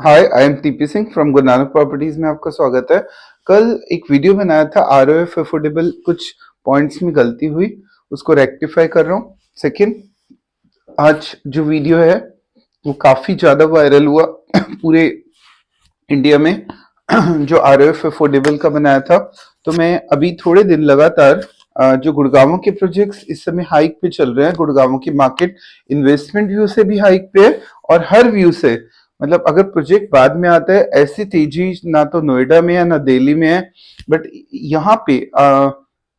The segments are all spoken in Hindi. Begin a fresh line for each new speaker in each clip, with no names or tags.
Hi, I am TP Singh from Guru Nanak properties में आपका स्वागत है। कल एक वीडियो बनाया था आरओएफ अफोर्डेबल, कुछ पॉइंट्स में गलती हुई, उसको रेक्टिफाई कर रहा हूँ। सेकंड, आज जो वीडियो है वो काफी ज्यादा वायरल हुआ पूरे इंडिया में जो आरओएफ अफोर्डेबल का बनाया था। तो मैं अभी थोड़े दिन लगातार जो गुड़गांव के प्रोजेक्ट्स इस समय हाइक पे चल रहे हैं, गुड़गांव की मार्केट इन्वेस्टमेंट व्यू से भी हाइक पे है और हर व्यू से, मतलब अगर प्रोजेक्ट बाद में आता है, ऐसी तेजी ना तो नोएडा में है ना दिल्ली में है। बट यहाँ पे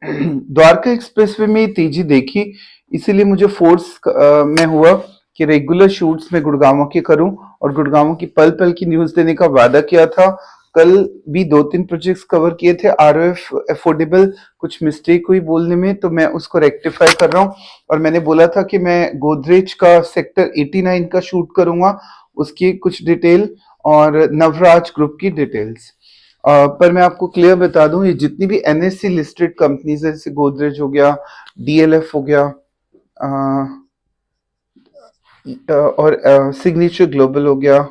द्वारका एक्सप्रेसवे में ये तेजी देखी, इसीलिए मुझे फोर्स में हुआ कि रेगुलर शूट्स में गुड़गांव के करूं और गुड़गांव की पल पल की न्यूज देने का वादा किया था। कल भी 2-3 प्रोजेक्ट्स कवर किए थे आरओएफ अफोर्डेबल, कुछ मिस्टेक हुई बोलने में तो मैं उसको रेक्टिफाई कर रहा हूँ। और मैंने बोला था कि मैं गोदरेज का सेक्टर 89 का शूट करूंगा, उसकी कुछ डिटेल और नवराज ग्रुप की डिटेल्स। पर मैं आपको क्लियर बता दूं, ये जितनी भी एनएससी लिस्टेड कंपनीज है, जैसे गोदरेज हो गया, डीएलएफ हो गया, और सिग्नेचर ग्लोबल हो गया,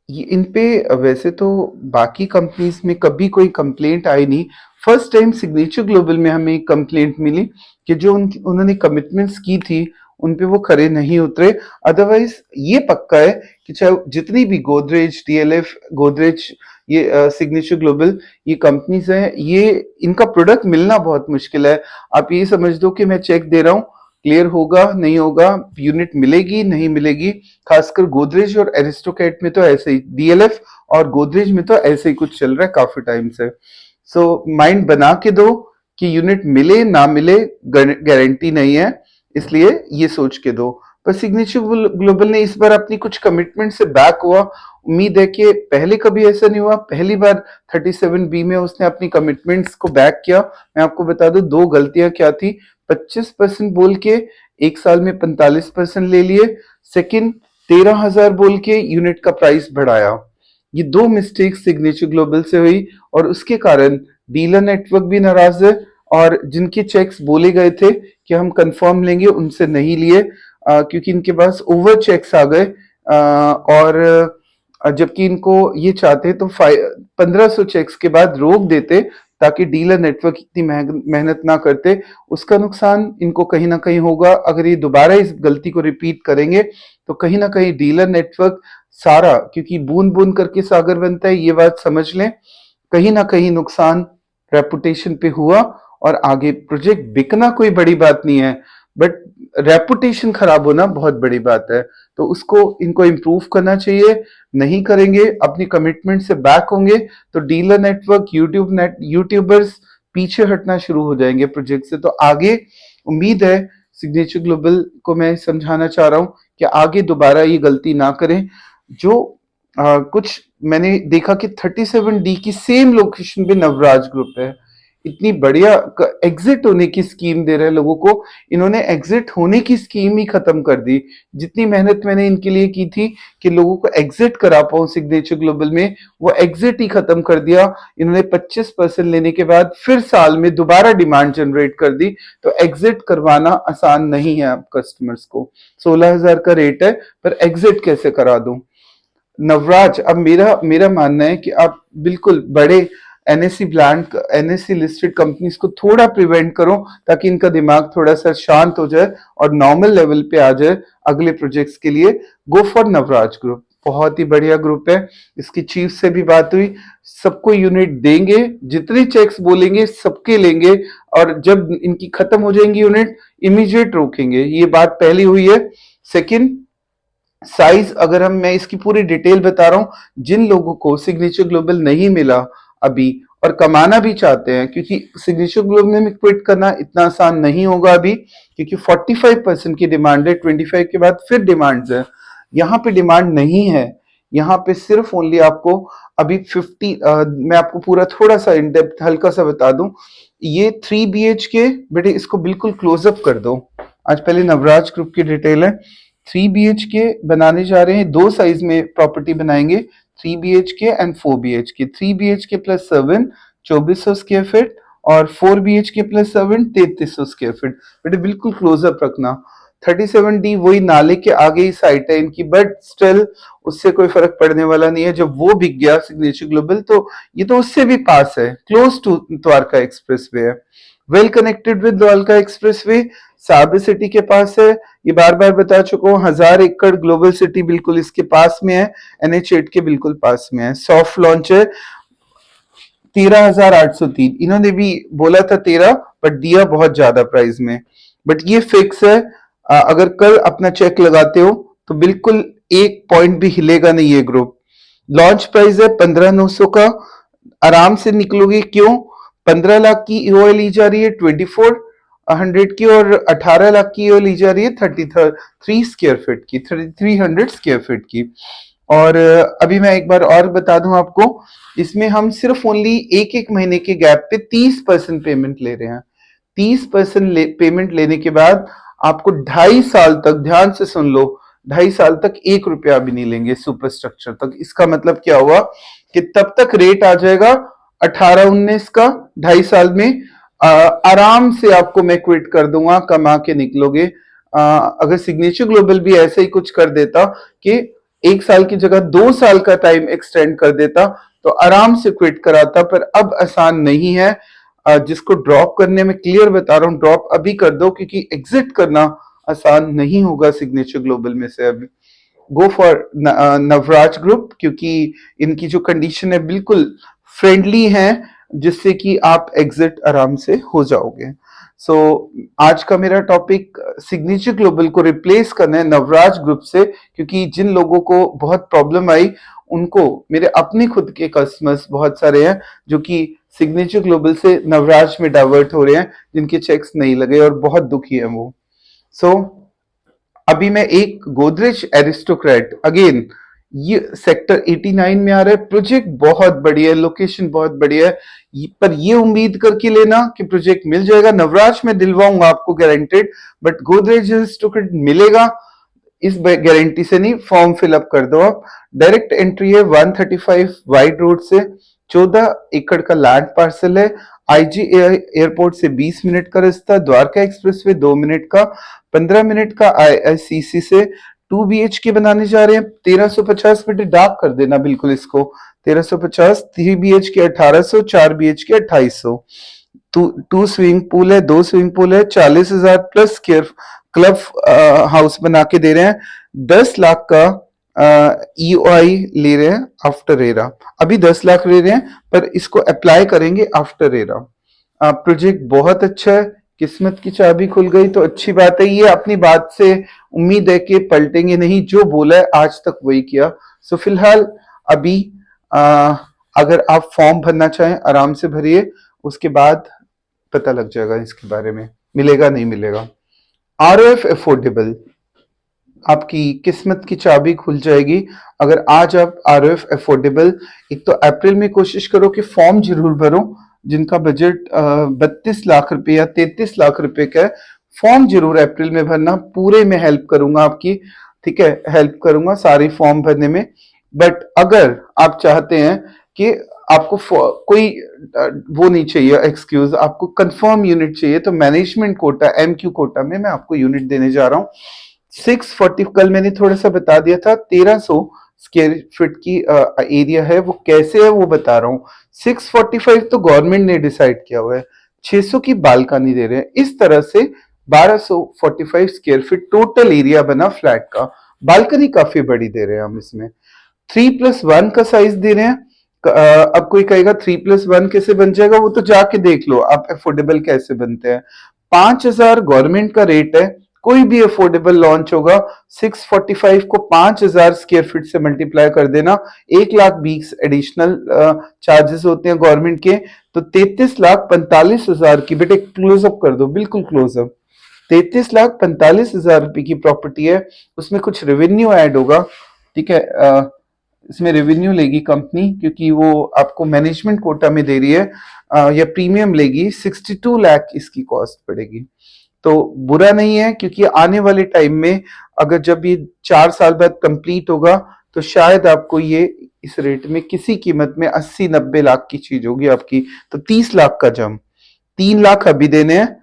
ये इन पे वैसे तो बाकी कंपनीज में कभी कोई कंप्लेंट आई नहीं। फर्स्ट टाइम सिग्नेचर ग्लोबल में हमें एक कंप्लेंट मिली कि जो उन्होंने कमिटमेंट्स की थी उन पे वो खरे नहीं उतरे। अदरवाइज ये पक्का है कि चाहे जितनी भी गोदरेज, डीएलएफ, गोदरेज, ये सिग्नेचर ग्लोबल, ये कंपनीज हैं, ये इनका प्रोडक्ट मिलना बहुत मुश्किल है। आप ये समझ दो कि मैं चेक दे रहा हूँ, क्लियर होगा नहीं होगा, यूनिट मिलेगी नहीं मिलेगी। खासकर गोदरेज और एरिस्टोकेट में तो ऐसे ही, डीएलएफ और गोदरेज में तो ऐसे ही कुछ चल रहा है काफी टाइम से। सो माइंड बना के दो कि यूनिट मिले ना मिले, गारंटी नहीं है, इसलिए ये सोच के दो। पर सिग्नेचर ग्लोबल ने इस बार अपनी कुछ कमिटमेंट से बैक हुआ। उम्मीद है कि पहले कभी ऐसा नहीं हुआ, पहली बार 37B में उसने अपनी कमिटमेंट्स को बैक किया। मैं आपको बता दूं दो गलतियां क्या थी। 25% बोल के एक साल में 45% ले लिए। सेकंड, 13,000 बोल के यूनिट का प्राइस बढ़ाया। ये दो मिस्टेक सिग्नेचर ग्लोबल से हुई और उसके कारण डीलर नेटवर्क भी नाराज है और जिनके चेक्स बोले गए थे कि हम कंफर्म लेंगे, उनसे नहीं लिए, क्योंकि इनके पास ओवर चेक्स आ गए। और जबकि इनको ये चाहते तो 1500 चेक्स के बाद रोक देते ताकि डीलर नेटवर्क इतनी मेहनत ना करते। उसका नुकसान इनको कहीं ना कहीं होगा। अगर ये दोबारा इस गलती को रिपीट करेंगे तो कहीं ना कहीं डीलर नेटवर्क सारा, क्योंकि बूंद बूंद करके सागर बनता है, ये बात समझ लें, कहीं ना कहीं नुकसान रेपुटेशन पे हुआ। और आगे प्रोजेक्ट बिकना कोई बड़ी बात नहीं है, बट रेपुटेशन खराब होना बहुत बड़ी बात है। तो उसको इनको इम्प्रूव करना चाहिए। नहीं करेंगे, अपनी कमिटमेंट से बैक होंगे तो डीलर नेटवर्क, यूट्यूबर्स पीछे हटना शुरू हो जाएंगे प्रोजेक्ट से। तो आगे उम्मीद है, सिग्नेचर ग्लोबल को मैं समझाना चाह रहा हूं कि आगे दोबारा ये गलती ना करें। जो कुछ मैंने देखा कि 37D की सेम लोकेशन पे नवराज ग्रुप है, इतनी बढ़िया एग्जिट होने की स्कीम दे रहे हैं लोगों को। इन्होंने एग्जिट होने की स्कीम ही खत्म कर दी। जितनी मेहनत मैंने इनके लिए की थी कि लोगों को एग्जिट करा पाऊं सिग्नेचर ग्लोबल में, वो एग्जिट ही खत्म कर दिया इन्होंने। 25% लेने के बाद फिर साल में दोबारा डिमांड जनरेट कर दी। तो एग्जिट करवाना आसान नहीं है। आप कस्टमर्स को 16,000 का रेट है, पर एग्जिट कैसे करा दूं? नवराज, अब मेरा मेरा मानना है कि आप बिल्कुल बड़े NSC brand, NSC listed companies को थोड़ा प्रिवेंट करो ताकि इनका दिमाग थोड़ा सा शांत हो जाए और नॉर्मल लेवल पे आ जाए अगले प्रोजेक्ट्स के लिए। गो फॉर नवराज ग्रुप, बहुत ही बढ़िया ग्रुप है। इसकी चीफ से भी बात हुई, सबको यूनिट देंगे, जितने चेक्स बोलेंगे सबके लेंगे, और जब इनकी खत्म हो जाएंगी यूनिट, इमीडिएट रोकेंगे। ये बात पहली हुई है। सेकंड, साइज, अगर मैं इसकी पूरी डिटेल बता रहा हूं, जिन लोगों को सिग्नेचर ग्लोबल नहीं मिला अभी और कमाना भी चाहते हैं, क्योंकि सिग्नेचर ग्लोबल में क्विट करना इतना आसान नहीं होगा अभी, क्योंकि 45% की डिमांड है, 25 के बाद फिर डिमांड्स है। यहाँ पे डिमांड नहीं है, यहाँ पे सिर्फ ओनली आपको अभी 50। मैं आपको पूरा थोड़ा सा इन डेप्थ हल्का सा बता दूं, ये 3 BHK, बेटे इसको बिल्कुल क्लोजअप कर दो। आज पहले नवराज ग्रुप की डिटेल है। 3 BHK बनाने जा रहे हैं, दो साइज में प्रॉपर्टी बनाएंगे, 3 BHK and 4 BHK। 3 BHK plus 7 2400 square feet और 4 BHK प्लस 7 3300 स्क्वायर फीट। बेटे बिल्कुल क्लोजअप रखना। 37D वही नाले के आगे ही साइट है इनकी, बट स्टिल उससे कोई फर्क पड़ने वाला नहीं है। जब वो बिक गया सिग्नेचर ग्लोबल, तो ये तो उससे भी पास है, close to Dwarka expressway है, well connected with Dwarka expressway, साबर सिटी के पास है। ये बार बार बता चुका हूँ, 1000 एकड़ ग्लोबल सिटी बिल्कुल इसके पास में है, NH8 के बिल्कुल पास में है। सॉफ्ट लॉन्च है 13,803, इन्होंने भी बोला था 13, बट दिया बहुत ज्यादा प्राइस में, बट ये फिक्स है। अगर कल अपना चेक लगाते हो तो बिल्कुल एक पॉइंट भी हिलेगा नहीं ये ग्रुप। लॉन्च प्राइस है 15,900 का, आराम से निकलोगे। क्यों? 15 लाख की ईओआई ली जा रही है 2400 की, और 18 लाख की ईओआई ली जा रही है 33 स्क्वायर फीट की, 300 स्क्वायर फीट की। और अभी मैं एक बार और बता दूं आपको, इसमें हम सिर्फ ओनली एक एक महीने के गैप पे 30% पेमेंट ले रहे हैं। 30% पेमेंट लेने के बाद आपको 2.5 साल तक, ध्यान से सुन लो, 2.5 साल तक 1 रुपया भी नहीं लेंगे सुपर स्ट्रक्चर तक। इसका मतलब क्या हुआ कि तब तक रेट आ जाएगा 18-19 का, 2.5 साल में आराम से आपको मैं क्विट कर दूंगा, कमा के निकलोगे। अगर सिग्नेचर ग्लोबल भी ऐसे ही कुछ कर देता कि 1 साल की जगह 2 साल का टाइम एक्सटेंड कर देता, तो आराम से क्विट कराता, पर अब आसान नहीं है। जिसको ड्रॉप करने में क्लियर बता रहा हूं, ड्रॉप अभी कर दो, क्योंकि एग्जिट करना आसान नहीं होगा सिग्नेचर ग्लोबल में से। अभी गो फॉर नवराज ग्रुप, क्योंकि इनकी जो कंडीशन है बिल्कुल फ्रेंडली है, जिससे कि आप एग्जिट आराम से हो जाओगे। सो आज का मेरा टॉपिक सिग्नेचर ग्लोबल को रिप्लेस करना है नवराज ग्रुप से, क्योंकि जिन लोगों को बहुत प्रॉब्लम आई, उनको, मेरे अपने खुद के कस्टमर्स बहुत सारे हैं जो कि सिग्नेचर ग्लोबल से नवराज में डाइवर्ट हो रहे हैं, जिनके चेक्स नहीं लगे और बहुत दुखी है वो। सो अभी मैं एक गोदरेज एरिस्टोक्रेट, अगेन ये सेक्टर 89 में आ रहा है, प्रोजेक्ट बहुत बढ़िया है, लोकेशन बहुत बढ़िया है, पर ये उम्मीद करके लेना कि प्रोजेक्ट मिल जाएगा। नवराज में दिलवाऊंगा आपको गारंटेड, बट गोदरेज एरिस्टोक्रेट मिलेगा इस गारंटी से नहीं। फॉर्म फिलअप कर दो आप। डायरेक्ट एंट्री है 135 वाइड रोड से, 14 एकड़ का लैंड पार्सल है। आईजी एयरपोर्ट से 20 मिनट का रास्ता, द्वारका एक्सप्रेसवे 2 मिनट का, 15 मिनट का IICC से। 2 BHK बनाने जा रहे हैं, 1350 मीटर, डाक कर देना बिल्कुल इसको, 1350, 3 BHK 1800, 4 BHK 2800। To swimming pool है, 2 स्विमिंग पूल है, 40,000 प्लस स्क्वायर क्लब हाउस बना के दे रहे हैं। 10 लाख का EOI ले रहे हैं आफ्टर एरा, अभी 10 लाख ले रहे हैं, पर इसको अप्लाई करेंगे आफ्टर एरा। प्रोजेक्ट बहुत अच्छा है, किस्मत की चाबी खुल गई तो अच्छी बात है। ये अपनी बात से उम्मीद है कि पलटेंगे नहीं, जो बोला है आज तक वही किया। सो फिलहाल अभी अगर आप फॉर्म भरना चाहें आराम से भरिए, उसके बाद पता लग जाएगा इसके बारे में, मिलेगा नहीं मिलेगा। ROF अफोर्डेबल, आपकी किस्मत की चाबी खुल जाएगी अगर आज आप ROF अफोर्डेबल। एक तो अप्रैल में कोशिश करो कि फॉर्म जरूर भरो, जिनका बजट 32 लाख रुपए या 33 लाख रुपए का है, फॉर्म जरूर अप्रैल में भरना। पूरे में हेल्प करूंगा आपकी, ठीक है, हेल्प करूंगा सारी फॉर्म भरने में। बट अगर आप चाहते हैं कि आपको कोई वो नहीं चाहिए एक्सक्यूज, आपको कंफर्म यूनिट चाहिए, तो मैनेजमेंट कोटा MQ कोटा में मैं आपको यूनिट देने जा रहा हूँ। 640, कल मैंने थोड़ा सा बता दिया था, 1300 स्क्वायर फीट की एरिया है, वो कैसे है वो बता रहा हूँ। 645 तो गवर्नमेंट ने डिसाइड किया हुआ है, 600 की बालकनी दे रहे हैं, इस तरह से 1245 स्क्वायर फीट टोटल एरिया बना फ्लैट का। बालकनी काफी बड़ी दे रहे हैं हम इसमें, 3+1 का साइज दे रहे हैं। अब कोई कहेगा 3+1 कैसे बन जाएगा, वो तो जाके देख लो आप अफोर्डेबल कैसे बनते हैं। 5,000 गवर्नमेंट का रेट है, कोई भी अफोर्डेबल लॉन्च होगा। 645 को 5,000 स्क्वायर फीट से मल्टीप्लाई कर देना, 1,20,000 एडिशनल चार्जेस होते हैं गवर्नमेंट के, तो 33,45,000 की, बेटे क्लोजअप कर दो, बिल्कुल क्लोजअप। 33,45,000 रुपए की प्रॉपर्टी है, उसमें कुछ रेवेन्यू ऐड होगा, ठीक है। इसमें रेवेन्यू लेगी कंपनी, क्योंकि वो आपको मैनेजमेंट कोटा में दे रही है, या प्रीमियम लेगी। 62 लाख इसकी कॉस्ट पड़ेगी, तो बुरा नहीं है, क्योंकि आने वाले टाइम में अगर जब ये 4 साल बाद कंप्लीट होगा, तो शायद आपको ये इस रेट में किसी कीमत में 80-90 लाख की चीज होगी आपकी। तो 30 लाख का जम, 3 लाख अभी देने हैं,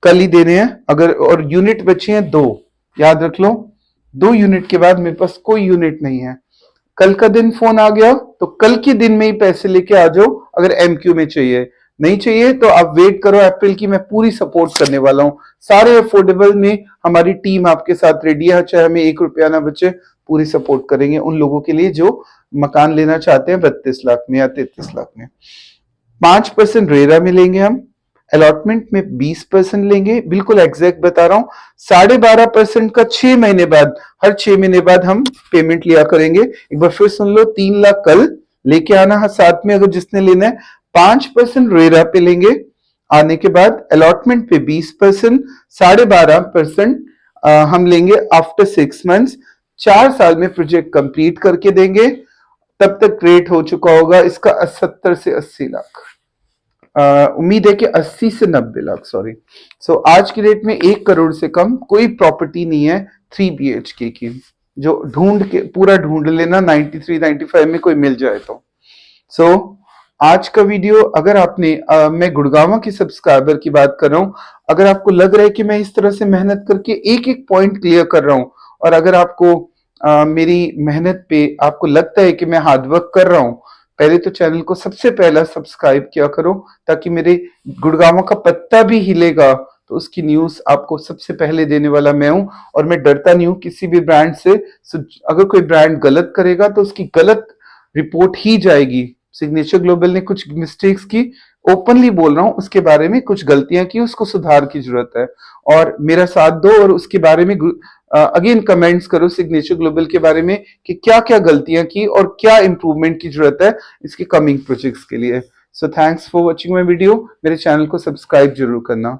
कल ही देने हैं अगर, और यूनिट बचे हैं 2 याद रख लो, 2 यूनिट के बाद मेरे पास कोई यूनिट नहीं है। कल का दिन फोन आ गया तो कल के दिन में ही पैसे लेके आ जाओ। अगर एमक्यू में चाहिए, नहीं चाहिए तो आप वेट करो अप्रैल की, मैं पूरी सपोर्ट करने वाला हूँ। सारे अफोर्डेबल में हमारी टीम आपके साथ रेडी है, चाहे हमें 1 रुपया ना बचे, पूरी सपोर्ट करेंगे उन लोगों के लिए जो मकान लेना चाहते हैं 32 लाख में या 33 लाख में। 5% रेरा में लेंगे हम, अलॉटमेंट में 20% लेंगे, बिल्कुल एग्जैक्ट बता रहा हूं। 12.5% का 6 महीने बाद, हर 6 महीने बाद हम पेमेंट लिया करेंगे। एक बार फिर सुन लो, 3 लाख कल लेके आना है साथ में, अगर जिसने लेना है। 5% रेरा पे लेंगे आने के बाद, अलॉटमेंट पे 20%, 12.5% हम लेंगे आफ्टर 6 मंथ्स। 4 साल में प्रोजेक्ट कंप्लीट करके देंगे, तब तक रेट हो चुका होगा इसका 70 से 80 लाख। उम्मीद है कि 80 से 90 लाख, सॉरी। सो आज की डेट में 1 करोड़ से कम कोई प्रॉपर्टी नहीं है 3 BHK की, जो ढूंढ के पूरा ढूंढ लेना 93 95 में कोई मिल जाए तो। सो आज का वीडियो, अगर आपने मैं गुड़गांव की सब्सक्राइबर की बात कर रहा हूं, अगर आपको लग रहा है कि मैं इस तरह से मेहनत करके एक एक पॉइंट क्लियर कर रहा हूं, और अगर आपको मेरी मेहनत पे आपको लगता है कि मैं हार्ड वर्क कर रहा हूं, पहले तो चैनल को सबसे पहला सब्सक्राइब किया करो, ताकि मेरे गुड़गांव का पत्ता भी हिलेगा तो उसकी न्यूज आपको सबसे पहले देने वाला मैं हूं। और मैं डरता नहीं हूं किसी भी ब्रांड से। अगर कोई ब्रांड गलत करेगा तो उसकी गलत रिपोर्ट ही जाएगी। सिग्नेचर ग्लोबल ने कुछ मिस्टेक्स की, ओपनली बोल रहा हूं, उसके बारे में कुछ गलतियां की, उसको सुधार की जरूरत है। और मेरा साथ दो और उसके बारे में अगेन कमेंट्स करो सिग्नेचर ग्लोबल के बारे में कि क्या क्या गलतियां की और क्या इंप्रूवमेंट की जरूरत है इसके कमिंग प्रोजेक्ट्स के लिए। So thanks for watching my video. मेरे चैनल को सब्सक्राइब जरूर करना।